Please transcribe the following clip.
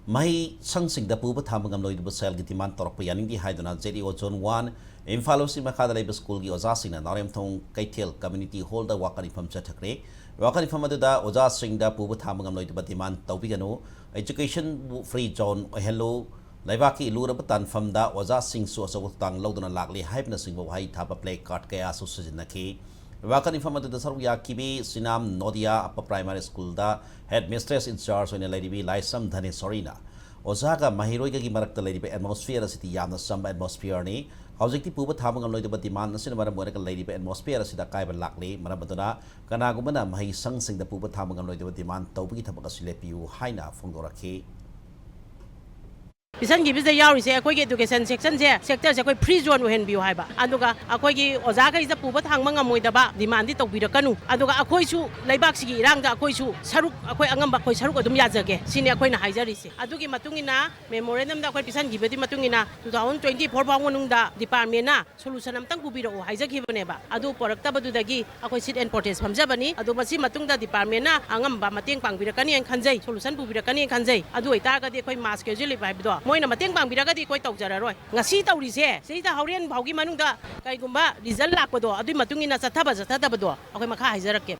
Mahi sangsing da puba thamangam loy duba sel gitiman torok yaning di haiduna JDO Zone 1 Imphalo si makada labor school gi oza sing na narem thong kaitel community hall da wakani pham chathakre wakani pham da oza sing da puba thamangam loy duba diman tawbiganu education free zone hello Laibaki lura batan pham da oza sing su aso tang loduna lakli haibna sing bo hai thapa play card kaya su sujinaki Wakani pham da saru yakibi sinam Nodia upper primary school da headmistress in charge on lady bi laisam dhane sorina Ozaga Mahiroga gi marakta lady bi atmosphere city yamna samba atmosphere ni hojikti puba thamangam loy da demand sin maram moraka lady bi atmosphere sida kai ban lakli marabaduna kana gumana mahi sang sing da puba thamangam loy da demand tawbi thabaka silepiu haina phongdoraki Pisan gi bisa yauri se akoi gi education section se sector se akoi free zone hen biu haiba aduga akoi gi oza ga isa puba thangma ngamoi da ba demand di tawbira kanu aduga akoi su laibak sigi irang da akoi su saruk akoi angamba akoi saruk adum yajage sini akoi na haijari se adugi matungina memorandum da akoi pisan gi bedi matungina 2024 bawonung da department na solution amtang bubiro haijagi bane ba adu porakta badu dagi akoi sit and protest phamjabani adu masi matung da department na angamba mateng pangbira kani en khanjai solution bubira kani en khanjai adu ita ga di akoi mass casualty ba bido moina mateng pangbiragadi koi tawjararoi ngasi tawrise seida hauren baugi manungda kaigumba result lakpado adui matungina chathaba do akoi makha haijarakke